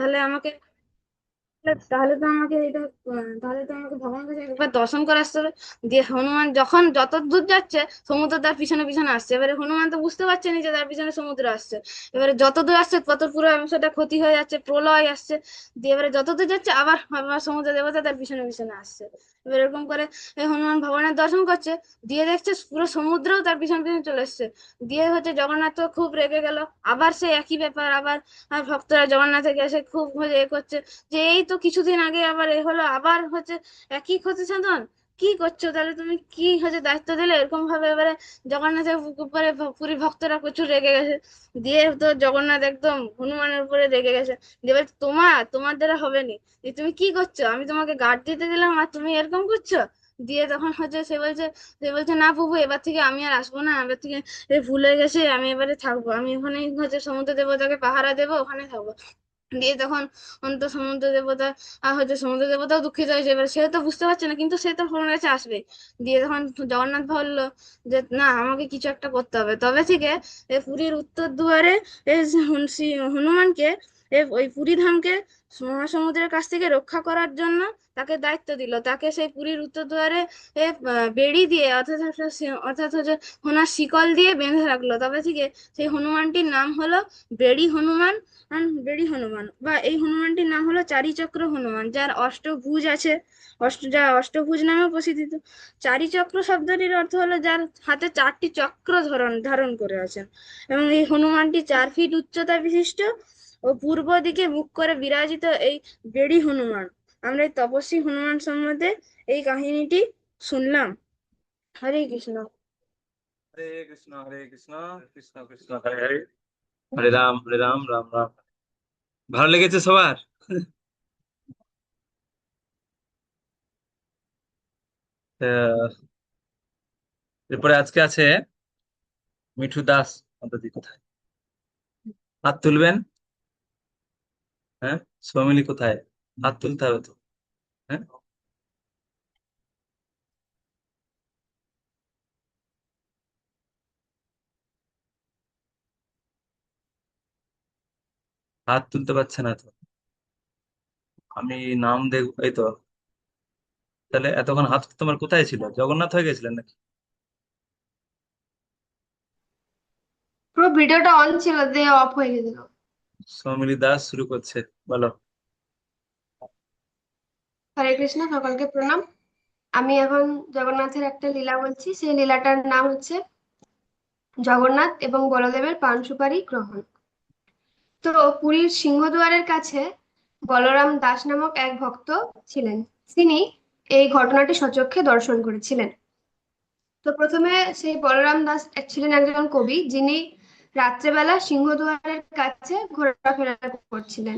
তাহলে আমাকে তাহলে তো আমাকে এটা তাহলে তো আমাকে ভগবানের কাছে একবার দর্শন করে আসতে হবে। দিয়ে হনুমান যখন যত দূর যাচ্ছে সমুদ্র তার পিছনে পিছনে আসছে। এবারে হনুমান তো বুঝতে পারছে না যে তার পিছনে সমুদ্র আসছে। এবারে যত দূর আসছে তত পুরো সেটা ক্ষতি হয়ে যাচ্ছে, প্রলয় আসছে। দিয়ে এবারে যত দূর যাচ্ছে আবার আবার সমুদ্র দেবতা তার পিছনে পিছনে আসছে। এবার এরকম করে এই হনুমান ভগবানের দর্শন করছে। দিয়ে দেখছে পুরো সমুদ্রও তার পিছনে পিছনে চলে এসছে। দিয়ে হচ্ছে জগন্নাথ তো খুব রেগে গেল। আবার সে একই ব্যাপার আবার। আর ভক্তরা জগন্নাথের কাছে খুব এ করছে যে এই তো কিছুদিন আগে আবার এ হলো, আবার হচ্ছে একই ক্ষতি সাধন। কি করছো তাহলে তুমি, কি হচ্ছে দায়িত্ব দিলে এরকম ভাবে? এবারে জগন্নাথের উপরে পুরী ভক্তরা প্রচুর রেগে গেছে। দিয়ে তো জগন্নাথ একদম হনুমানের উপরে রেগে গেছে। দিয়ে এবার তোমার দ্বারা হবে নি। যে তুমি কি করছো, আমি তোমাকে গার্ড দিতে দিলাম আর তুমি এরকম করছো। দিয়ে তখন হচ্ছে সে বলছে না প্রভু, এবার থেকে আমি আর আসবো না, এবার থেকে ভুল হয়ে গেছে, আমি এবারে থাকবো, আমি ওখানেই হচ্ছে সমুদ্র দেবতাকে পাহারা দেবো, ওখানে থাকবো। দিয়ে তখন অন্ত সমুদ্র দেবতা আর হচ্ছে সমুদ্র দেবতাও দুঃখিত হয়েছে। এবার সে তো বুঝতে পারছে না, কিন্তু সে তো ভগবানের কাছে আসবে। দিয়ে তখন জগন্নাথ বললো যে না, আমাকে কিছু একটা করতে হবে। তবে থেকে পুরীর উত্তর দুয়ারে হনুমানকে ওই পুরী ধামকে মহাসমুদ্রের কাছ থেকে রক্ষা করার জন্য তাকে দায়িত্ব দিল। তাকে সেই পুরীর উত্তর দুয়ারে বেড়ি দিয়ে অর্থাৎ হচ্ছে ওনার শিকল দিয়ে বেঁধে রাখলো। তবে থেকে সেই হনুমানটির নাম হলো বেড়ি হনুমান। বেড়ি হনুমান বা এই হনুমানটির নাম হলো চারিচক্র হনুমান, যার অষ্টভুজ আছে। যা অষ্টভুজ নামেও প্রসিদ্ধ। চারিচক্র শব্দটির অর্থ হলো যার হাতে চারটি চক্র ধারণ করে আছেন। এবং এই হনুমানটি 4 ফিট উচ্চতা বিশিষ্ট ও পূর্ব দিকে মুখ করে বিরাজিত এই বেড়ি হনুমান। আমরা এই তপস্বী হনুমান সম্বন্ধে এই কাহিনীটি শুনলাম। হরে কৃষ্ণ। হরে কৃষ্ণ কৃষ্ণ কৃষ্ণ হরে হরে, হরে রাম রাম রাম। ভালো লেগেছে সবার? আহ, এরপরে আজকে আছে মিঠু দাস পদ্ধতি। কোথায় হাত তুলবেন? হ্যাঁ, সৌমিলি কোথায়? হাত তুলতে হবে তো। হ্যাঁ, হাত তুলতে পারছে না তো। আমি নাম দেখবো এই তো। তাহলে এতক্ষণ হাত তোমার কোথায় ছিল? জগন্নাথ হয়ে গেছিলেন নাকি? পুরো ভিডিওটা অন ছিল, দিয়ে অফ হয়ে গেছিল। সৌমিলি দাস শুরু করছে, বলো। হরে কৃষ্ণ, সকলকে প্রণাম। আমি এখন জগন্নাথের একটা লীলা বলছি। সেই লীলাটার নাম হচ্ছে জগন্নাথ এবং বলদেবের পান সুপারি গ্রহণ। তো পুরীর সিংহদুয়ারের কাছে বলরাম দাস নামক এক ভক্ত ছিলেন। তিনি এই ঘটনাটি স্বচক্ষে দর্শন করেছিলেন। তো প্রথমে সেই বলরাম দাস ছিলেন একজন কবি, যিনি রাত্রেবেলা সিংহদুয়ারের কাছে ঘোরাফেরা করছিলেন।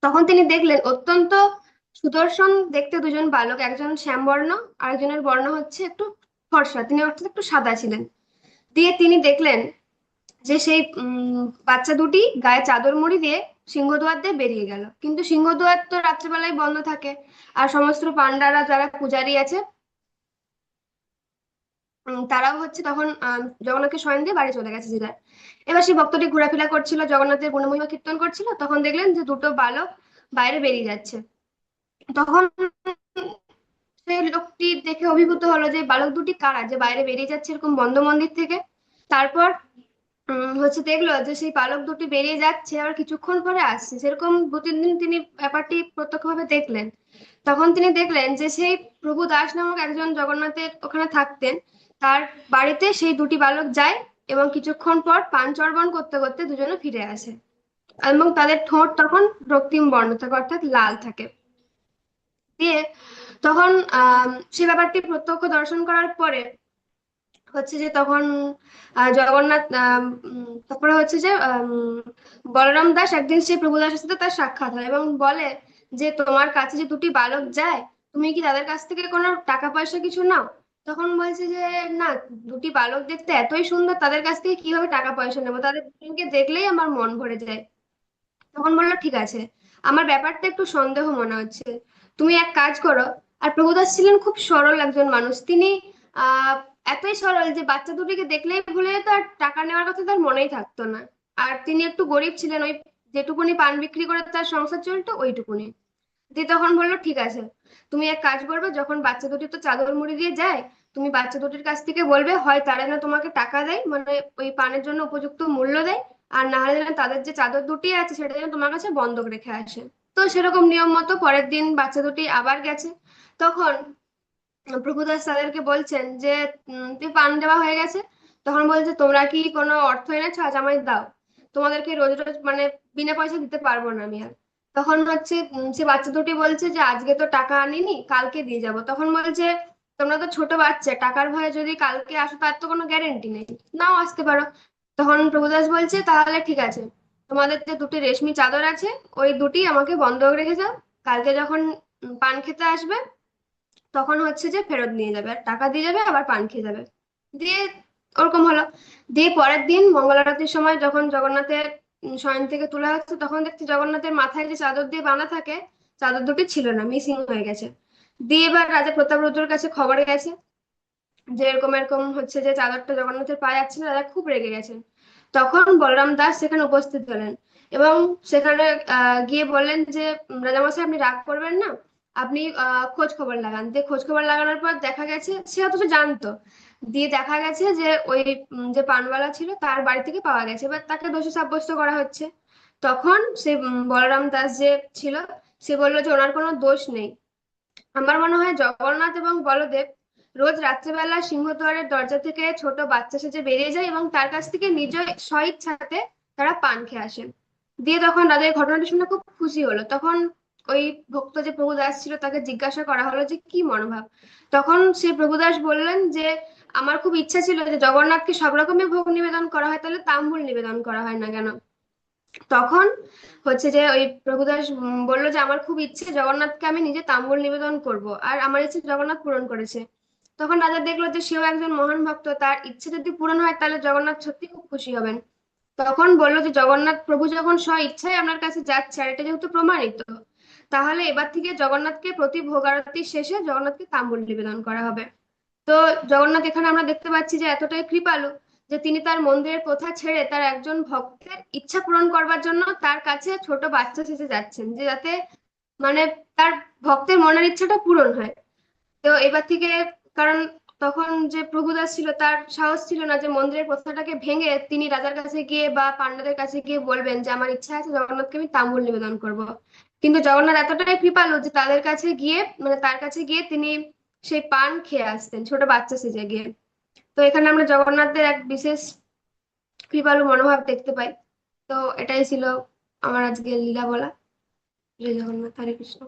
তখন তিনি দেখলেন অত্যন্ত সুদর্শন দেখতে দুজন বালক, একজন শ্যামবর্ণ, আরেকজনের বর্ণ হচ্ছে একটু ফর্সা, তিনি অর্থাৎ একটু সাদা ছিলেন। দিয়ে তিনি দেখলেন যে সেই বাচ্চা দুটি গায়ে চাদর মুড়ি দিয়ে সিংহদুয়ার দিয়ে বেরিয়ে গেল। কিন্তু সিংহদুয়ার তো রাত্রেবেলায় বন্ধ থাকে, আর সমস্ত পান্ডারা যারা পূজারী আছে তারাও হচ্ছে তখন জগন্নাথকে শয়ন দিয়ে বাড়ি চলে গেছে যে যার। এবার সেই ভক্তটি ঘোরাফেরা করছিল, জগন্নাথের গুণমহিমা কীর্তন করছিল, তখন দেখলেন যে দুটো বালক বাইরে বেরিয়ে যাচ্ছে। তখন সেই লোকটি দেখে অভিভূত হলো যে বালক দুটি কারা, যে বাইরে বেরিয়ে যাচ্ছে এরকম বন্ধ মন্দির থেকে। তারপর হচ্ছে দেখলো যে সেই বালক দুটি বেরিয়ে যাচ্ছে, আবার কিছুক্ষণ পরে আসছে, সেরকম 2-3 দিন তিনি ব্যাপারটি প্রত্যক্ষভাবে দেখলেন। তখন তিনি দেখলেন যে সেই প্রভু দাস নামক একজন জগন্নাথের ওখানে থাকতেন, তার বাড়িতে সেই দুটি বালক যায় এবং কিছুক্ষণ পর পান চর্বণ করতে করতে দুজনে ফিরে আসে। এবং তাদের ঠোঁট তখন রক্তিম বর্ণ থাকে, অর্থাৎ লাল থাকে। দিয়ে তখন সে ব্যাপারটি প্রত্যক্ষ দর্শন করার পরে হচ্ছে যে তখন জগন্নাথ তারপরে হচ্ছে যে বলরাম দাস একদিন সেই প্রভু দাসের সাথে তার সাক্ষাৎ হয় এবং বলে যে তোমার কাছে যে দুটি বালক যায়, তুমি কি তাদের কাছ থেকে কোনো টাকা পয়সা কিছু নাও? তখন বলছে যে না, দুটি বালক দেখতে এতই সুন্দর, তাদের কাছ থেকে কিভাবে টাকা পয়সা নেবো, তাদের দুজনকে দেখলেই আমার মন ভরে যায়। তখন বললো ঠিক আছে, আমার ব্যাপারটা একটু সন্দেহ মনে হচ্ছে, তুমি এক কাজ করো। আর প্রভুদাস ছিলেন খুব সরল একজন মানুষ। তিনি আহ এতই সরল যে বাচ্চা দুটিকে দেখলেই ভুলে যেত, আর টাকা নেওয়ার কথা তার মনেই থাকতো না। আর তিনি একটু গরিব ছিলেন, ওই যেটুকুনি পান বিক্রি করে তার সংসার চলতো ওইটুকুনি। দিয়ে তখন বললো ঠিক আছে, তুমি এক কাজ করবে, যখন বাচ্চা দুটি তো চাদর মুড়ি দিয়ে যায়, তুমি বাচ্চা দুটির কাছ থেকে বলবে হয় তারা যেন তোমাকে টাকা দেয়, মানে ওই পানের জন্য উপযুক্ত মূল্য দেয়, আর না হলে যেন তাদের যে চাদর দুটি আছে সেটা যেন তোমার কাছে বন্ধক রেখে আসে। তো সেরকম নিয়ম মতো পরের দিন বাচ্চা দুটি আবার গেছে। তখন প্রভুদাস তাদেরকে বলছেন যে তুই পান দেওয়া হয়ে গেছে। তখন বলছে তোমরা কি কোনো অর্থ এনেছো, আজ আমায় দাও, তোমাদেরকে রোজ রোজ মানে বিনা পয়সা দিতে পারবো না আমি আর। তখন হচ্ছে সে বাচ্চা দুটি বলছে যে আজকে তো টাকা আনিনি, কালকে দিয়ে যাব। তখন বলছে তোমরা তো ছোট বাচ্চা, টাকার ভয়ে যদি কালকে আসো তার তো কোনো গ্যারেন্টি নেই, নাও আসতে পারো। তখন প্রভুদাস বলছে তাহলে ঠিক আছে, তোমাদের যে দুটি রেশমি চাদর আছে ওই দুটি আমাকে বন্ধক রেখে যাও, কালকে যখন পান খেতে আসবে তখন হচ্ছে যে ফেরত নিয়ে যাবে, আর টাকা দিয়ে যাবে আবার পান খেয়ে যাবে। দিয়ে ওরকম হলো। দিয়ে পরের দিন মঙ্গল আরতির সময় যখন জগন্নাথের শয়ন থেকে তোলা হচ্ছে, তখন দেখছি জগন্নাথের মাথায় যে চাদর দিয়ে বাঁধা থাকে চাদর দুটি ছিল না, মিসিং হয়ে গেছে। দিয়ে এবার রাজা প্রতাপরুদ্রর কাছে খবর গেছে যে এরকম এরকম হচ্ছে যে চাদরটা জগন্নাথের পায়ে যাচ্ছে না, রাজা খুব রেগে গেছেন। তখন বলরাম দাস সেখানে উপস্থিত হলেন এবং সেখানে গিয়ে বললেন যে রাজামশাই আপনি রাগ করবেন না, আপনি খোঁজ খবর লাগান। দিয়ে খোঁজ খবর লাগানোর পর দেখা গেছে সে অথচ জানতো। দিয়ে দেখা গেছে যে ওই যে পানওয়ালা ছিল তার বাড়ি থেকে পাওয়া গেছে, এবার তাকে দোষী সাব্যস্ত করা হচ্ছে। তখন সে বলরাম দাস যে ছিল সে বললো যে ওনার কোনো দোষ নেই। আমার মনে হয় জগন্নাথ এবং বলদেব রোজ রাত্রেবেলা সিংহদ্বারের দরজা থেকে ছোট বাচ্চা সেজে বেরিয়ে যায় এবং তার কাছ থেকে নিজ স্বইচ্ছাতে তারা পান খেয়ে আসেন। দিয়ে তখন রাজা এই ঘটনাটি শুনে খুব খুশি হলো। তখন ওই ভক্ত যে প্রভুদাস ছিল তাকে জিজ্ঞাসা করা হলো যে কি মনোভাব। তখন সে প্রভুদাস বললেন যে আমার খুব ইচ্ছা ছিল যে জগন্নাথকে সব রকমের ভোগ নিবেদন করা হয়, তাহলে তাম্বুল নিবেদন করা হয় না কেন। তখন হচ্ছে যে ওই প্রভুদাস বললো যে আমার খুব ইচ্ছে জগন্নাথকে আমি নিজে তাম্বুল নিবেদন করব, আর আমার ইচ্ছে জগন্নাথ পূরণ করেছে। তখন রাজা দেখলো যে সেও একজন মহান ভক্ত, তার ইচ্ছে যদি পূরণ হয় তাহলে জগন্নাথ সত্যি খুব খুশি হবেন। তখন বললো যে জগন্নাথ প্রভু যখন স্ব ইচ্ছায় আপনার কাছে যাচ্ছে আর এটা যেহেতু প্রমাণিত, তাহলে এবার থেকে জগন্নাথকে প্রতি ভোগ আরতির শেষে জগন্নাথকে তাম্বুল নিবেদন করা হবে। তো জগন্নাথ এখানে আমরা দেখতে পাচ্ছি যে এতটাই কৃপালু যে তিনি তার মন্দিরের প্রথা ছেড়ে তার একজন ভক্তের ইচ্ছা পূরণ করবার জন্য তার কাছে ছোট বাচ্চা সেজে যাচ্ছেন, যে যাতে মানে তার ভক্তের মনের ইচ্ছাটা পূরণ হয়। তো এবার থেকে, কারণ তখন যে প্রভুদাস ছিল তার সাহস ছিল না যে মন্দিরের প্রথাটাকে ভেঙে তিনি রাজার কাছে গিয়ে বা পান্ডাদের কাছে গিয়ে বলবেন যে আমার ইচ্ছা আছে জগন্নাথকে আমি তাম্বুল নিবেদন করব। কিন্তু জগন্নাথ এতটাই কৃপালু যে তাদের কাছে গিয়ে মানে তার কাছে গিয়ে তিনি সেই পান খেয়ে আসতেন ছোট বাচ্চা সেজে গিয়ে। তো এখানে আমরা জগন্নাথের এক বিশেষ কৃপালু মনোভাব দেখতে পাই। তো এটাই ছিল আমার আজকে লীলা বলা। জয় জগন্নাথ, হরে কৃষ্ণ।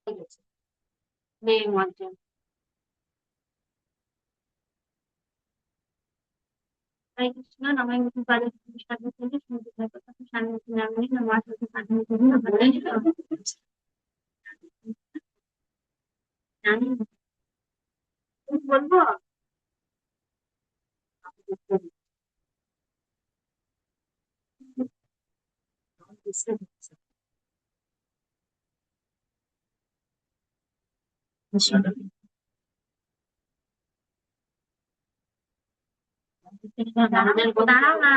ঠিক আছে, নেই মজ্জা। হরে কৃষ্ণ, নমঃ পাদে সাধু থেকে শুনতে থাকো তখন সামনে নামে নমাজ হতে সাধু করি আমাদের জানি বলবো। দাঁড়াও না,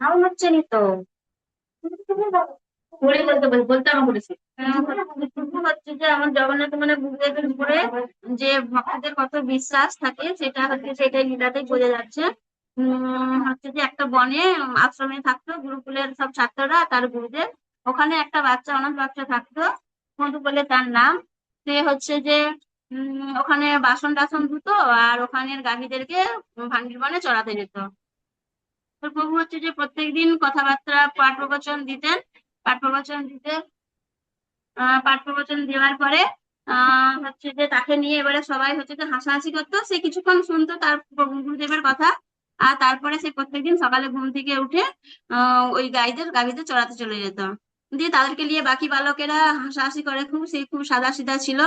তাও হচ্ছে নি তো, ঘুরে বলতে বলতে আমার বলেছে। হচ্ছে যে আমার জগন্নাথ মানে গুরুদেবের উপরে যে ভক্তদের কত বিশ্বাস থাকে সেটা হচ্ছে সেটাই লীলাতেই বোঝা যাচ্ছে। হচ্ছে যে একটা বনে আশ্রমে থাকতো গুরুকুলের সব ছাত্ররা, তার গুরুদেব ওখানে একটা বাচ্চা অনাথ বাচ্চা থাকতো, মধু বলে তার নাম। সে হচ্ছে যে ওখানে বাসন টাসন ধুতো আর ওখানের গাভীদেরকে ভান্ডির বনে চড়াতে যেত। তো প্রভু হচ্ছে যে প্রত্যেকদিন কথাবার্তা পাঠ প্রবচন দিতেন। পাঠ প্রবচন দিতে পাঠ প্রবচন দেওয়ার পরে হচ্ছে যে তাকে নিয়ে এবারে সবাই হচ্ছে যে হাসাহাসি করতো, সে কিছুক্ষণ শুনতো তার গুরুদেবের কথা। আর তারপরে সে প্রত্যেকদিন সকালে ঘুম থেকে উঠে ওই গাভীদের চড়াতে চলে যেত। দিয়ে তাদেরকে নিয়ে বাকি বালকেরা হাসাহাসি করে খুব, সে খুব সাদা সিধা ছিল।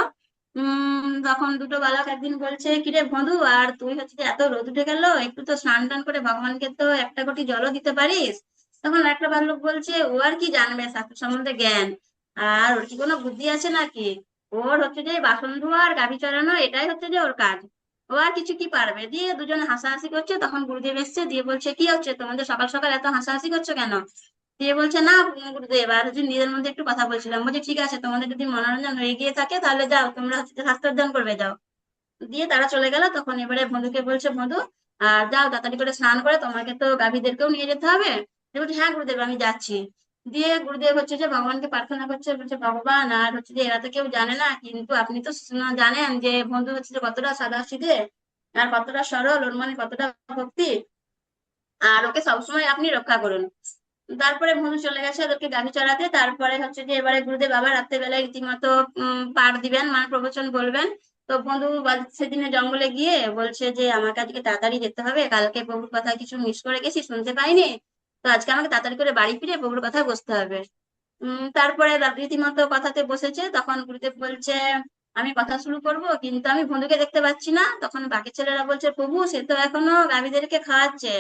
তখন দুটো বালক একদিন বলছে, কিরে বন্ধু, আর তুই হচ্ছে যে এত রোদ উঠে গেল, একটু তো স্নান টান করে ভগবানকে তো একটা কোটি জলও দিতে পারিস। তখন একটা বালক বলছে, ও আর কি জানবে শাস্ত্র সম্বন্ধে জ্ঞান, আর ওর কি কোনো বুদ্ধি আছে নাকি? ওর হচ্ছে যে বাসন ধোয়া আর গাভী চড়ানো, এটাই হচ্ছে যে ওর কাজ। ও আর কিছু কি পারবে? দিয়ে দুজনে হাসাহাসি করছে। তখন গুরুদেব এসছে, দিয়ে বলছে, কি হচ্ছে তোমাদের, সকাল সকাল এত হাসাহাসি করছো কেন? দিয়ে বলছে, না গুরুদেব, আর হচ্ছে নিজের মধ্যে একটু কথা বলছিলাম। বলছে, ঠিক আছে, তোমাদের যদি মনোরঞ্জন হয়ে গিয়ে থাকে তাহলে যাও, তোমরা হচ্ছে যে শাস্ত্র অধ্যয়ন করবে, যাও। দিয়ে তারা চলে গেল। তখন এবারে বন্ধুকে বলছে, বন্ধু আর যাও তাড়াতাড়ি করে স্নান করে, তোমাকে তো গাভীদেরকেও নিয়ে যেতে হবে। দিয়ে বলছে, হ্যাঁ গুরুদেব, আমি যাচ্ছি। দিয়ে গুরুদেব হচ্ছে যে ভগবানকে প্রার্থনা করছে, বলছে, ভগবান, আর হচ্ছে যে এরা তো কেউ জানে না, কিন্তু আপনি তো জানেন যে বন্ধু হচ্ছে যে কতটা সাদাসিধে আর কতটা সরল, ওর মনে কতটা ভক্তি, আর ওকে সবসময় আপনি রক্ষা করুন। তারপরে বন্ধু চলে গেছে ওদেরকে গাভী চড়াতে। তারপরে হচ্ছে যে এবারে গুরুদেব আবার রাত্রেবেলায় রীতিমতো পাঠ দিবেন, মানে প্রবচন বলবেন। তো বন্ধু সেদিনে জঙ্গলে গিয়ে বলছে যে আমাকে আজকে তাড়াতাড়ি যেতে হবে, কালকে প্রভুর কথা কিছু মিস করে গেছি, শুনতে পাইনি। তো আজকে আমাকে তাড়াতাড়ি করে বাড়ি ফিরে প্রভুর কথা বসতে হবে। তারপরে রীতিমতো কথাতে বসেছে। তখন গুরুদেব বলছে, আমি কথা শুরু করব, কিন্তু আমি বন্ধুকে দেখতে পাচ্ছি না। তখন বাকি ছেলেরা বলছে, প্রভু সে তো এখনো গাভীদেরকে খাওয়াচ্ছে,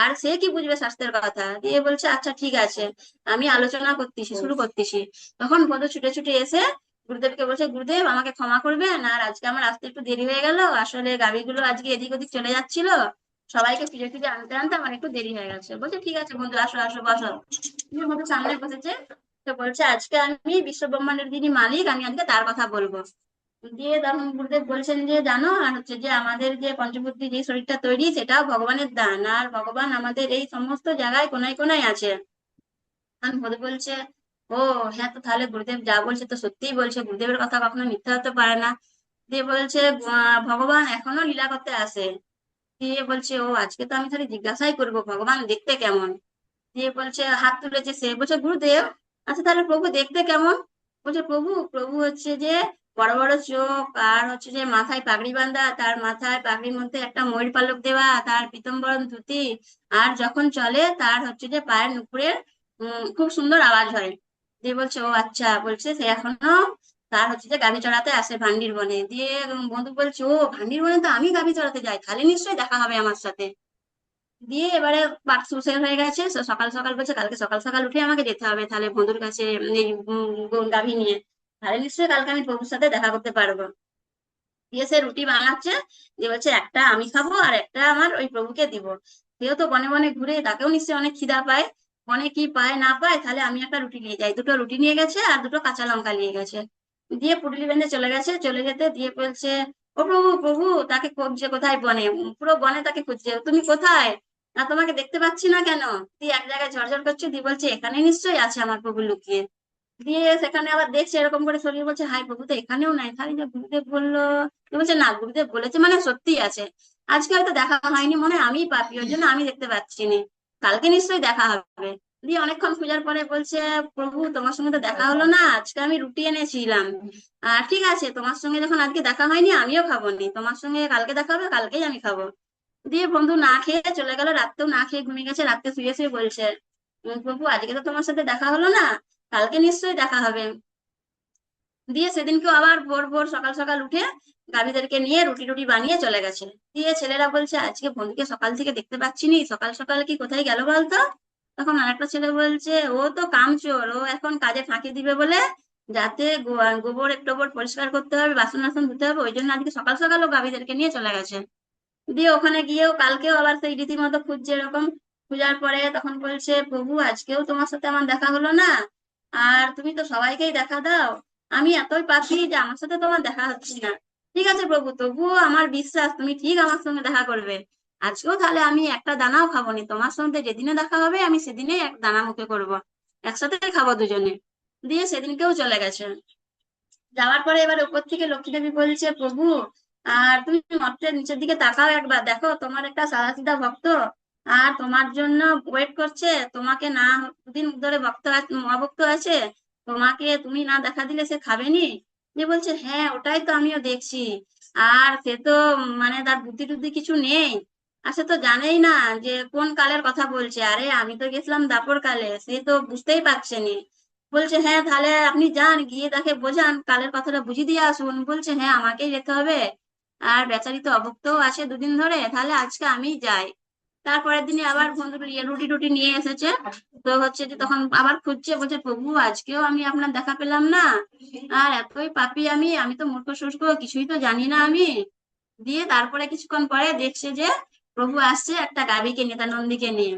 আর সে কি বুঝবে স্বাস্থ্যের কথা। দিয়ে বলছে, আচ্ছা ঠিক আছে, আমি আলোচনা করতেছি, শুরু করতেছি। তখন বন্ধু ছুটে ছুটে এসে গুরুদেবকে বলছে, গুরুদেব আমাকে ক্ষমা করবেন, আর আজকে আমার আসতে একটু দেরি হয়ে গেল, আসলে গাভীগুলো আজকে এদিক ওদিক চলে যাচ্ছিল, সবাইকে ফিরে ফিরে আনতে আনতে আমার একটু দেরি হয়ে গেছে। বলছে, ঠিক আছে বন্ধু, আসো আসো বসো। দিয়ে বন্ধু সামনে বসেছে। তো বলছে, আজকে আমি বিশ্ব ব্রহ্মাণ্ডের যিনি মালিক, আমি আজকে তার কথা বলবো। দিয়ে তখন গুরুদেব বলছেন যে, জানো, আর হচ্ছে যে আমাদের যে পঞ্চবুদ্ধি যে শরীরটা তৈরি, সেটাও ভগবানের দান, আর ভগবান আমাদের এই সমস্ত জায়গায় কোনায় কোনায় আছে। তখন গুরুদেব বলছে, ও হ্যাঁ, তো তাহলে গুরুদেব যা বলছে তো সত্যিই বলছে, গুরুদেবের কথা কখনো মিথ্যা হতে পারে না। দিয়ে বলছে, ভগবান এখনো লীলা করতে আসে। দিয়ে বলছে, ও আজকে তো আমি তাহলে জিজ্ঞাসাই করবো, ভগবান দেখতে কেমন। দিয়ে বলছে, হাত তুলেছে সে, বলছে, গুরুদেব আচ্ছা তাহলে প্রভু দেখতে কেমন? বলছে, প্রভু প্রভু হচ্ছে যে বড় বড় চোখ, আর হচ্ছে যে মাথায় পাগড়ি বাঁধা, তার মাথায় পাগড়ির মধ্যে একটা ময়ূর পালক দেওয়া, তার পীতাম্বরণ ধুতি, আর যখন চলে তার হচ্ছে যে পায়ের নুপুরের খুব সুন্দর আওয়াজ হয়। দিয়ে বলছে, ও আচ্ছা, বলছে সে এখনো তার হচ্ছে যে গাভী চড়াতে আসে ভান্ডির বনে। দিয়ে বন্ধু বলছে, ও ভান্ডির বনে তো আমি গাভী চড়াতে যাই, তাহলে নিশ্চয়ই দেখা হবে আমার সাথে। দিয়ে এবারে পাঠ শেষ হয়ে গেছে। সকাল সকাল বলছে, কালকে সকাল সকাল উঠে আমাকে যেতে হবে তাহলে বন্ধুর কাছে, এই গাভী নিয়ে, তাহলে নিশ্চয়ই কালকে আমি প্রভুর সাথে দেখা করতে পারবো। দিয়ে সে রুটি বানাচ্ছে। দিয়ে বলছে, একটা আমি খাবো আর একটা আমার ওই প্রভুকে দিব। সেও তো বনে বনে ঘুরে, তাকেও নিশ্চয়ই অনেক খিদা পায়, বনে কি পায় না পায়, তাহলে আমি একটা রুটি নিয়ে যাই। দুটো রুটি নিয়ে গেছে আর দুটো কাঁচা লঙ্কা নিয়ে গেছে। দিয়ে পুটলি বেঁধে চলে গেছে। চলে যেতে দিয়ে বলছে, ও প্রভু প্রভু, তাকে খুঁজছে কোথায়, বনে, পুরো বনে তাকে খুঁজছে, তুমি কোথায়, না তোমাকে দেখতে পাচ্ছি না কেন। দিয়ে এক জায়গায় ঝরঝর করছে। দিয়ে বলছে, এখানে নিশ্চয়ই আছে আমার প্রভু লুকিয়ে। দিয়ে সেখানে আবার দেখছে এরকম করে শরীর, বলছে, হাই প্রভু তো এখানেও নাই, তাহলে যে গুরুদেব বললো। তো বলছে, না, গুরুদেব বলেছে মানে সত্যিই আছে, আজকে হয়তো দেখা হয়নি, মনে হয় আমিই পাপী, ওর জন্য আমি দেখতে পাচ্ছি নি, কালকে নিশ্চয়ই দেখা হবে। দিয়ে অনেকক্ষণ খোঁজার পরে বলছে, প্রভু তোমার সঙ্গে তো দেখা হলো না, আজকে আমি রুটি এনেছিলাম, আর ঠিক আছে, তোমার সঙ্গে যখন আজকে দেখা হয়নি আমিও খাবো নি, তোমার সঙ্গে কালকে দেখা হবে, কালকেই আমি খাবো। দিয়ে বন্ধু না খেয়ে চলে গেল, রাত্রেও না খেয়ে ঘুমিয়ে গেছে। রাত্রে শুয়ে শুয়ে বলছে, প্রভু আজকে তো তোমার সাথে দেখা হলো না, কালকে নিশ্চয়ই দেখা হবে। দিয়ে সেদিনকে আবার ভোর ভোর সকাল সকাল উঠে গাভীদেরকে নিয়ে রুটি টুটি বানিয়ে চলে গেছে। দিয়ে ছেলেরা বলছে, আজকে বন্ধুকে সকাল থেকে দেখতে পাচ্ছি নি, সকাল সকাল কি কোথায় গেল বলতো। তখন আরেকটা ছেলে বলছে, ও তো কামচোর, ও এখন কাজে ফাঁকি দিবে বলে, যাতে গোবর টোবর পরিষ্কার করতে হবে, বাসন টাসন ধুতে হবে, ওই জন্য আজকে সকাল সকাল ও গাভীদেরকে নিয়ে চলে গেছে। দিয়ে ওখানে গিয়েও কালকেও আবার সেই রীতিমতো খুঁজছে এরকম। খোঁজার পরে তখন বলছে, প্রভু আজকেও তোমার সাথে আমার দেখা হলো না, আর তুমি তো সবাইকেই দেখা দাও, আমি এতই পাপী যে আমার সাথে তোমার দেখা হচ্ছে না। ঠিক আছে প্রভু, তবুও আমার বিশ্বাস তুমি ঠিক আমার সঙ্গে দেখা করবে, আজকেও তাহলে আমি একটা দানাও খাবো নি, তোমার সঙ্গে যেদিনে দেখা হবে আমি সেদিনেই এক দানা মুখে করবো, একসাথে খাবো দুজনে। দিয়ে সেদিনকেও চলে গেছে। যাওয়ার পরে এবার উপর থেকে লক্ষ্মী দেবী বলছে, প্রভু আর তুমি মঠের নিচের দিকে তাকাও একবার, দেখো তোমার একটা সাদাসিধা ভক্ত আর তোমার জন্য ওয়েট করছে, তোমাকে না দুদিন ধরে অভুক্ত আছে, তোমাকে তুমি না দেখা দিলে সে খাবেনি। যে বলছে হ্যাঁ ওটাই তো আমিও দেখছি। আর সে তো মানে তার বুদ্ধি টুদ্ধি কিছু নেই, আর সে তো জানেই না যে কোন কালের কথা বলছে। আরে আমি তো গেছিলাম দাপর কালে, সে তো বুঝতেই পারছে নি। বলছে হ্যাঁ তাহলে আপনি যান, গিয়ে তাকে বোঝান, কালের কথাটা বুঝিয়ে দিয়ে আসুন। বলছে হ্যাঁ আমাকেই যেতে হবে, আর বেচারি তো অভুক্তও আছে দুদিন ধরে, তাহলে আজকে আমিই যাই। তারপরের দিনে আবার বন্ধু রুটি টুটি নিয়ে এসেছে। তো হচ্ছে যে তখন আবার খুঁজছে, বলছে প্রভু আজকেও আমি আপনার দেখা পেলাম না, আর এতই পাপী আমি, আমি তো মূর্খ শুষ্ক, কিছুই তো জানি না আমি। দিয়ে তারপরে কিছুক্ষণ পরে দেখছে যে প্রভু আসছে একটা গাভীকে নিয়ে, তার নন্দীকে নিয়ে।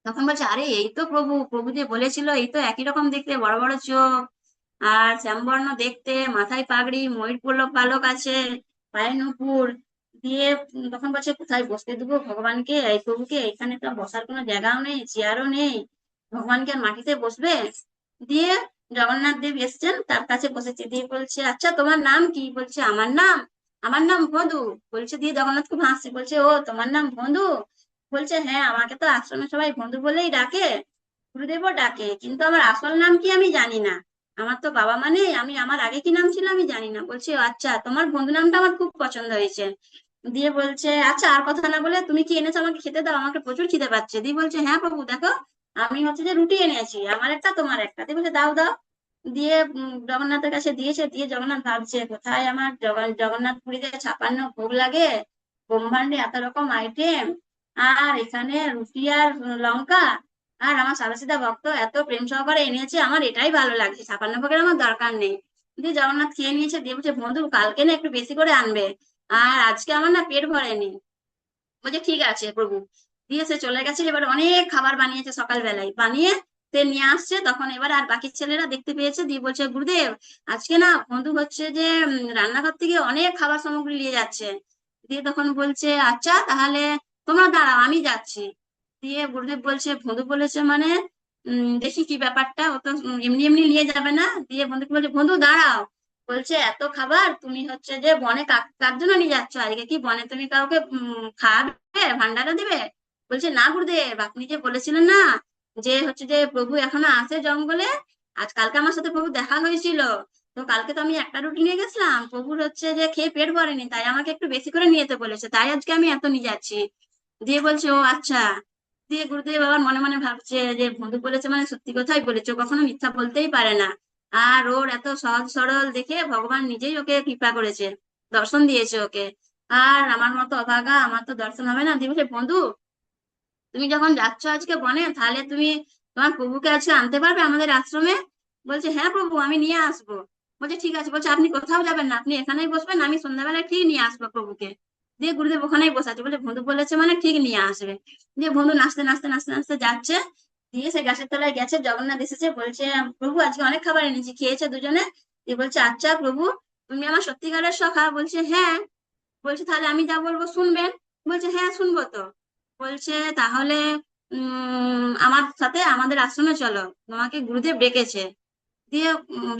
তখন বলছে আরে এই তো প্রভু, প্রভু যে বলেছিল, এই তো একই রকম দেখতে, বড় বড় চোখ, আর শ্যামবর্ণ দেখতে, মাথায় পাগড়ি, ময়ূর পালক আছে, পায়ে নূপুর। দিয়ে তখন বলছে কোথায় বসতে দেবো ভগবানকে, এই প্রভুকে, এখানে তো বসার কোনো জায়গাও নেই, চেয়ারও নেই, ভগবানকে আর মাটিতে বসবে। দিয়ে জগন্নাথ দেব এসছেন, তার কাছে বসেছে। দিয়ে বলছে আচ্ছা তোমার নাম কি? বলছে আমার নাম ভদু। বলছে, দিয়ে জগন্নাথ খুব হাসছে, বলছে ও তোমার নাম ভদু? বলছে হ্যাঁ, আমাকে তো আশ্রমে সবাই বন্ধু বলেই ডাকে, গুরুদেবও ডাকে, কিন্তু আমার আসল নাম কি আমি জানি না। আমার তো বাবা মা নেই, আমি আমার আগে কি নাম ছিল আমি জানি না। বলছে "ও আচ্ছা, তোমার বন্ধু নামটা আমার খুব পছন্দ হয়েছে।" দিয়ে বলছে আচ্ছা আর কথা না বলে তুমি কি এনেছো আমাকে খেতে দাও, আমাকে প্রচুর খিদে পাচ্ছে। দিয়ে বলছে হ্যাঁ প্রভু দেখো, আমি হচ্ছে যে রুটি এনেছি, আমার একটা তোমার একটা। দিয়ে বলছে দাও দাও। দিয়ে জগন্নাথের কাছে দিয়েছে। দিয়ে জগন্নাথ ভাবছে কোথায় আমার জগন্নাথ পুরীতে 56 ভোগ লাগে, ব্রহ্মাণ্ডে এত রকম আইটেম, আর এখানে রুটি আর লঙ্কা, আর আমার সাদাসিধা ভক্ত এত প্রেম সহকারে এনেছে, আমার এটাই ভালো লাগছে, 56 ভোগের আমার দরকার নেই। দিয়ে জগন্নাথ খেয়ে নিয়েছে। দিয়ে বলছে বন্ধু কালকে না একটু বেশি করে আনবে, আর আজকে আমার না পেট ভরেনি। বলছে ঠিক আছে প্রভু। দিয়ে সে চলে গেছে। এবার অনেক খাবার বানিয়েছে সকালবেলায়, বানিয়ে সে নিয়ে আসছে। তখন এবার আর বাকি ছেলেরা দেখতে পেয়েছে। দিয়ে বলছে গুরুদেব আজকে না বন্ধু হচ্ছে যে রান্নাঘর থেকে অনেক খাবার সামগ্রী নিয়ে যাচ্ছে। দিয়ে তখন বলছে আচ্ছা তাহলে তোমরা দাঁড়াও আমি যাচ্ছি। দিয়ে গুরুদেব বলছে বন্ধু বলেছে মানে দেখি কি ব্যাপারটা, ও তো এমনি এমনি নিয়ে যাবে না। দিয়ে বন্ধুকে বলছে বন্ধু দাঁড়াও। বলছে এত খাবার তুমি হচ্ছে যে বনে কার জন্য নিয়ে যাচ্ছ? আজকে কি বনে তুমি কাউকে খাওয়াবে, ভান্ডারা দিবে? বলছে না গুরুদেব, আপনি যে বলেছিলেন না যে হচ্ছে যে প্রভু এখনো আছে জঙ্গলে, আজ কালকে আমার সাথে প্রভু দেখা হয়েছিল। তো কালকে তো আমি একটা রুটি নিয়ে গেছিলাম, প্রভুর হচ্ছে যে খেয়ে পেট ভরেনি, তাই আমাকে একটু বেশি করে নিয়ে যেতে বলেছে, তাই আজকে আমি এত নিয়ে যাচ্ছি। দিয়ে বলছে ও আচ্ছা। দিয়ে গুরুদেব আবার মনে মনে ভাবছে যে বন্ধু বলেছে মানে সত্যি কথাই বলেছে, ও কখনো মিথ্যা বলতেই পারে না। আর ওর এত সহজ সরল দেখে ভগবান নিজেই ওকে কৃপা করেছে, দর্শন দিয়েছে ওকে। আর আমার মতো অভাগা, আমার তো দর্শন হবে না। দিয়ে বলছে বন্ধু তুমি যখন যাচ্ছ আজকে বনে, তাহলে তুমি তোমার প্রভুকে আজকে আনতে পারবে আমাদের আশ্রমে? বলছে হ্যাঁ প্রভু আমি নিয়ে আসবো। বলছে ঠিক আছে। বলছে আপনি কোথাও যাবেন না, আপনি এখানেই বসবেন, আমি সন্ধ্যাবেলায় ঠিক নিয়ে আসবো প্রভুকে। দিয়ে গুরুদেব ওখানেই বসে আছে। বলে বন্ধু বলেছে মানে ঠিক নিয়ে আসবে। দিয়ে বন্ধু নাচতে নাচতে নাচতে নাচতে যাচ্ছে। দিয়ে সে গাছের তলায় গেছে, জগন্নাথ এসেছে। বলছে প্রভু আজকে অনেক খাবার এনেছি, খেয়েছে দুজনে। দিয়ে বলছে আচ্ছা প্রভু তুমি আমার সত্যিকারের সখা? বলছে হ্যাঁ। বলছে তাহলে আমি যা বলবো শুনবেন? বলছে হ্যাঁ শুনবো তো। বলছে তাহলে আমার সাথে আমাদের আশ্রমে চলো, তোমাকে গুরুদেব ডেকেছে। দিয়ে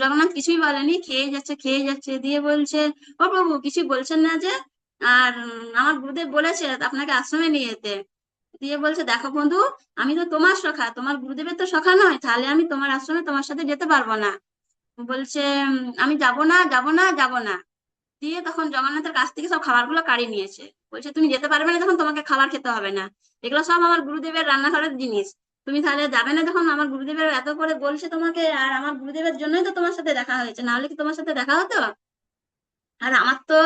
জগন্নাথ কিছুই বলেনি, খেয়ে যাচ্ছে খেয়ে যাচ্ছে। দিয়ে বলছে ও প্রভু কিছুই বলছেন না যে? আর আমার গুরুদেব বলেছে আপনাকে আশ্রমে নিয়ে যেতে। দিয়ে বলছে দেখো বন্ধু, আমি তো তোমার সখা, তোমার গুরুদেবের তো সখা নয়, তাহলে আমি তোমার আশ্রমে তোমার সাথে যেতে পারবো না। বলছে আমি যাবো না যাবো না যাবো না। দিয়ে তখন জগন্নাথের কাছ থেকে সব খাবারগুলো কাড়ি নিয়েছে। বলছে তুমি যেতে পারবে না যখন, তোমাকে খাবার খেতে হবে না, এগুলো সব আমার গুরুদেবের রান্নাঘরের জিনিস। তুমি তাহলে যাবে না যখন, আমার গুরুদেবের এত করে বলছে তোমাকে, আর আমার গুরুদেবের জন্যই তো তোমার সাথে দেখা হয়েছে, না হলে কি তোমার সাথে দেখা হতো? আর আমার তো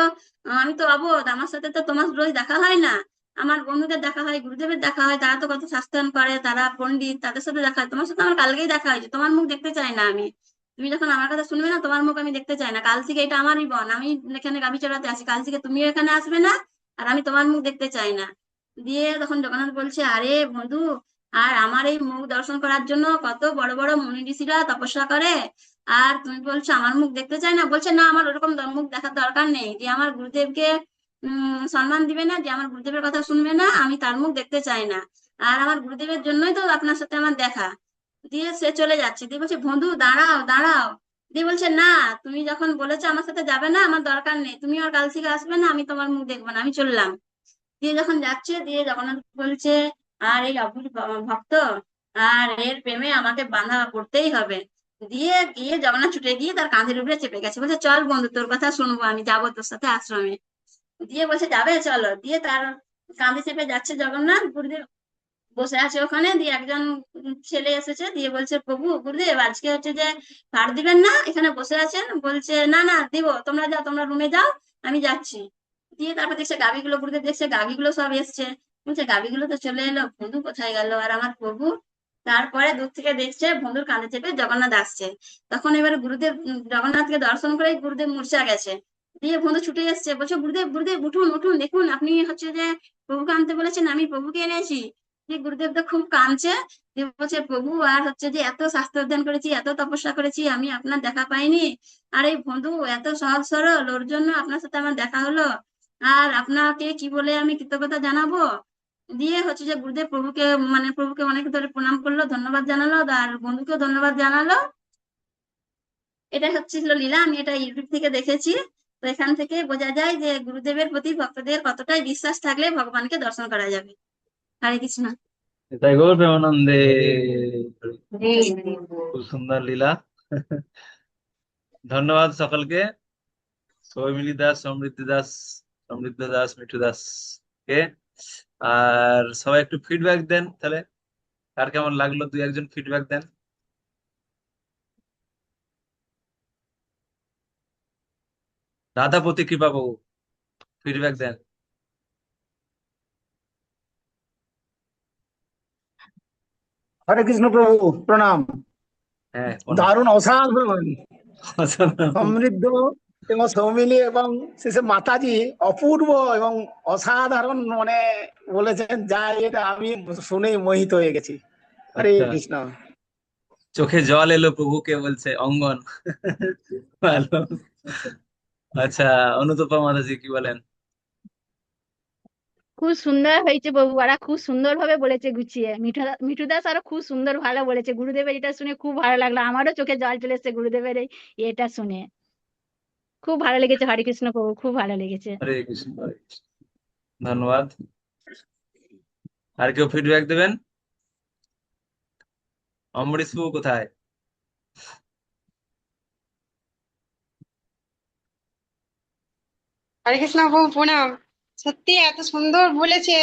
আমি তো অবোধ, আমার সাথে তো তোমার রোজ দেখা হয় না। আমার বন্ধুদের দেখা হয়, গুরুদেবের দেখা হয়, তারা তো কত শাস্ত্রায়ণ করে, তারা পণ্ডিত, তাদের সাথে দেখা হয়। তোমার সাথে আমার কালকেই দেখা হয়েছে, তোমার মুখ দেখতে চাই না আমি। তুমি যখন আমার কথা শুনবে না, তোমার মুখ আমি দেখতে চাই না। কাল থেকে এটা আমারই বন, আমি এখানে গাভী চড়াতে আসি, কাল থেকে তুমিও এখানে আসবে না, আর আমি তোমার মুখ দেখতে চাই না। দিয়ে তখন জগন্নাথ বলছে আরে বন্ধু, আর আমার এই মুখ দর্শন করার জন্য কত বড় বড় মুনি ঋষিরা তপস্যা করে, আর তুমি বলছো আমার মুখ দেখতে চাই না? বলছে না আমার ওরকম মুখ দেখার দরকার নেই, যে আমার গুরুদেবকে সম্মান দিবে না, যে আমার গুরুদেবের কথা শুনবে না, আমি তার মুখ দেখতে চাই না। আর আমার গুরুদেবের জন্যই তো আপনার সাথে আমার দেখা। দিয়ে সে চলে যাচ্ছে। দিয়ে বলছে বন্ধু দাঁড়াও দাঁড়াও। দিয়ে বলছে না, তুমি যখন বলেছো আমার সাথে যাবে না, আমার দরকার নেই, তুমি আর কাল থেকে আসবে না, আমি তোমার মুখ দেখবো না, আমি চললাম। দিয়ে যখন যাচ্ছে, দিয়ে জগন্নাথ বলছে আর এই অভুজ ভক্ত, আর এর প্রেমে আমাকে বাঁধা পড়তেই হবে। দিয়ে গিয়ে জগন্নাথ ছুটে গিয়ে তার কাঁধের উপরে চেপে গেছে, বলছে চল বন্ধু, তোর কথা শুনবো, আমি যাবো তোর সাথে আশ্রমে। দিয়ে বলছে যাবে, চলো। দিয়ে তার কাঁধে চেপে যাচ্ছে জগন্নাথ, গুরুদেব বসে আছে ওখানে। দিয়ে একজন ছেলে এসেছে, দিয়ে বলছে প্রভু গুরুদেব আজকে হচ্ছে যে ভার দিবেন না, এখানে বসে আছেন। বলছে না না দিব, তোমরা যাও, তোমরা রুমে যাও, আমি যাচ্ছি। দিয়ে তারপর দেখছে গাভীগুলো, গুরুদেব দেখছে গাভীগুলো সব এসছে। বলছে গাভীগুলো তো চলে এলো, বন্ধু কোথায় গেল আর আমার প্রভু? তারপরে দূর থেকে দেখছে বন্ধুর কাঁধে চেপে জগন্নাথ আসছে। তখন এবারে গুরুদেব জগন্নাথকে দর্শন করে গুরুদেব মূর্ছা গেছে। দিয়ে বন্ধু ছুটে এসছে, বলছে গুরুদেব গুরুদেব উঠুন উঠুন, দেখুন আপনি হচ্ছে যে প্রভুকে আনতে বলেছেন, আমি প্রভুকে এনেছি। যে গুরুদেব তো খুব কাঁদছে। দিয়ে বলছে প্রভু আর হচ্ছে যে এত শাস্ত্র অধ্যয়ন করেছি, এত তপস্যা করেছি, আমি আপনার দেখা পাইনি। আর এই বন্ধু এত সহজ সরল, ওর জন্য আপনার সাথে আমার দেখা হলো। আর আপনাকে কি বলে আমি কৃতজ্ঞতা জানাবো? দিয়ে হচ্ছে যে গুরুদেব প্রভুকে প্রভুকে অনেক ধরে প্রণাম করলো, ধন্যবাদ জানালো, আর বন্ধুকেও ধন্যবাদ জানালো। এটা হচ্ছিল লীলা, আমি এটা ইউটিউব থেকে দেখেছি। তো এখান থেকে বোঝা যায় যে গুরুদেবের প্রতি ভক্তদের কতটাই বিশ্বাস থাকলে ভগবানকে দর্শন করা যাবে। হরে কৃষ্ণ। তাই গৌর প্রেমানন্দে। খুব সুন্দর লীলা। ধন্যবাদ সকলকে, সৌমিলি দাস, সমৃদ্ধ দাস, মিঠু দাস কে। আর সবাই একটু ফিডব্যাক দেন তাহলে, কার কেমন লাগলো, দুই একজন ফিডব্যাক দেন। রাধাপতি কৃপা বাবু, ফিডব্যাক দেন। হরে কৃষ্ণ প্রভু, প্রণাম। হ্যাঁ প্রণাম। দারুণ, অসাধারণ, সমৃদ্ধ এবং সৌমিলি, এবং শেষে মাতাজি অপূর্ব এবং অসাধারণ মানে বলেছেন, যা এটা আমি শুনেই মোহিত হয়ে গেছি। হরে আচ্ছা, কৃষ্ণ। চোখে জল এলো প্রভুকে বলছে অঙ্গন। ভালো। আচ্ছা, অনুতপা মাতাজি কি বলেন? খুব সুন্দর হয়েছে বাবু, ওরা খুব সুন্দর ভাবে বলেছে গুছিয়ে। মিঠু দাস আরো খুব সুন্দর ভালো বলেছে। গুরুদেবের এটা শুনে খুব ভালো লাগলো, আমারও চোখে জল চলে এসেছে গুরুদেবের এই এটা শুনে। খুব ভালো লেগেছে। হরে কৃষ্ণ প্রভু, খুব ভালো লেগেছে। হরে কৃষ্ণ, হরে কৃষ্ণ। ধন্যবাদ। আর কেউ ফিডব্যাক দেবেন? অমৃত বাবু কোথায়? হরে কৃষ্ণ প্রভু, প্রণাম। সত্যি এত সুন্দর বলেছে।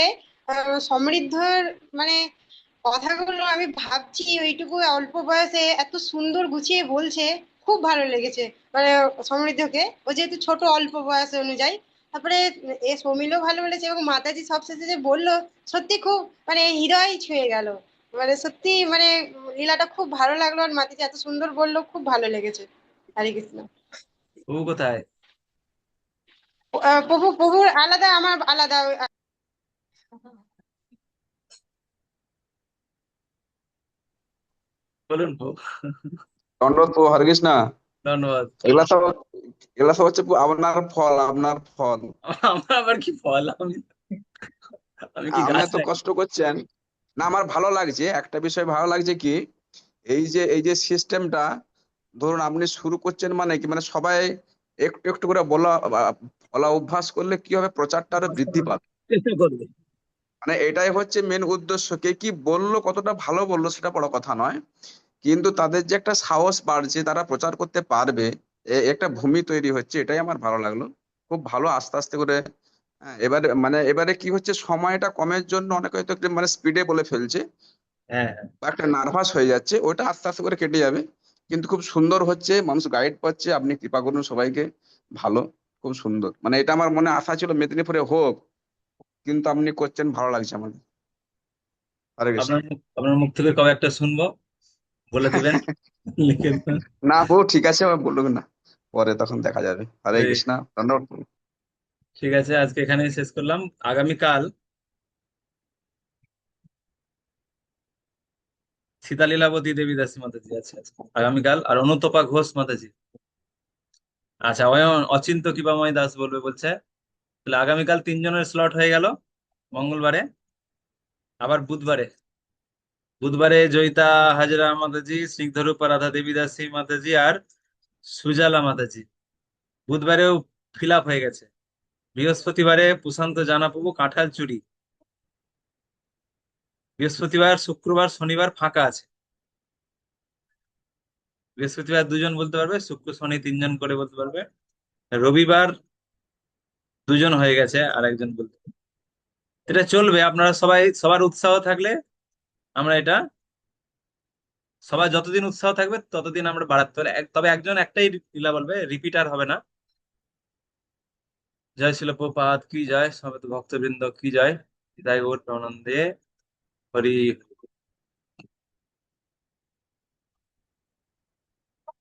সমৃদ্ধর মানে কথাগুলো আমি ভাবছি, ওইটুকু অল্প বয়সে এত সুন্দর গুছিয়ে বলছে। খুব ভালো লেগেছে মানে সমৃদ্ধকে, ও যেহেতু ছোট অল্প বয়স অনুযায়ী। তারপরে এ সৌমিলও ভালো বলেছে, এবং মাতাজি সবশেষে যে বললো, সত্যি খুব মানে হৃদয় ছুঁয়ে গেল। মানে সত্যি মানে লীলাটা খুব ভালো লাগলো, আর মাতাজি এত সুন্দর বললো, খুব ভালো লেগেছে। হরে কৃষ্ণ। প্রভু কোথায়? প্রভুর আলাদা, আমার আলাদা। বলুন প্রভু। দণ্ডবোধ প্রভু, হরে কৃষ্ণ। ধন্যবাদ। এগুলা সব এগুলা সব হচ্ছে আপনার ফল, আপনার ফল। আমার আবার কি ফল? আমি আমি কি আপনি গাছ এত নাকি? কষ্ট করছেন। না, আমার ভালো লাগছে, একটা বিষয় ভালো লাগছে কি, এই যে সিস্টেমটা, ধরুন আপনি শুরু করছেন মানে কি, মানে সবাই একটু একটু করে বলা বলা অভ্যাস করলে কি হবে, প্রচারটা আরো বৃদ্ধি পাবে। চেষ্টা করবে। মানে এটাই হচ্ছে মেন উদ্দেশ্য। কে কি বললো, কতটা ভালো বললো সেটা বড় কথা নয়, কিন্তু তাদের যে একটা সাহস বাড়ছে, তারা প্রচার করতে পারবে, একটা ভূমি তৈরি হচ্ছে, এটাই আমার ভালো লাগলো। খুব ভালো, আস্তে আস্তে করে। হ্যাঁ, এবারে কি হচ্ছে, সময়টা কমের জন্য অনেকে হয়তো একটু মানে স্পিডে বলে ফেলছে, হ্যাঁ, বা একটা নার্ভাস হয়ে যাচ্ছে, ওটা আস্তে আস্তে করে কেটে যাবে। কিন্তু খুব সুন্দর হচ্ছে, মানুষ গাইড পাচ্ছে, আপনি কৃপা করুন সবাইকে। ভালো, খুব সুন্দর, মানে এটা আমার মনে আশা ছিল মেদিনীপুরে হোক, কিন্তু আপনি করছেন, ভালো লাগছে আমাদের। হরে কৃষ্ণ। আপনার মুখ থেকে কবে একটা শুনবো, বলে দিবেন, লিখে দেবেন। না বউ, ঠিক আছে, আমার বললো না, পরে তখন দেখা যাবে। হরে এই, কৃষ্ণ, ধন্যবাদ প্রভু। ঠিক আছে, আজকে এখানেই শেষ করলাম। আগামীকাল সীতালীলাবতী দেবী দাসী মাতাজি আছে আজকে। আগামীকাল। আর অনুতপা ঘোষ মাতাজি। আচ্ছা, অচিন্ত কিবাময় দাস বলবে বলছে। তাহলে আগামীকাল তিনজনের স্লট হয়ে গেল। মঙ্গলবারে, আবার বুধবারে জয়িতা হাজরা মাতাজি, স্নিগ্ধরূপা রাধা দেবী দাসী মাতাজি, আর সুজালা মাতাজি। বুধবারেও ফিল আপ হয়ে গেছে। বৃহস্পতিবারে প্রশান্ত জানা প্রভু, কাঁঠাল চুরি। বৃহস্পতিবার, শুক্রবার, শনিবার ফাঁকা আছে। বৃহস্পতিবার দুজন বলতে পারবে, শুক্র শনি তিনজন করে বলতে পারবে, রবিবার দুজন হয়ে গেছে আর একজন বলতে পারবে। এটা চলবে, আপনারা সবাই সবার উৎসাহ থাকলে আমরা এটা, সবাই যতদিন উৎসাহ থাকবে ততদিন আমরা বাড়াতে পারি। তবে একজন একটাই লীলা বলবে, রিপিটার হবে না। জয় শিল প্রপাত কি, জয় সমবেত ভক্তবৃন্দ কি, জয় হৃদয় গৌর প্রেমানন্দে হরি।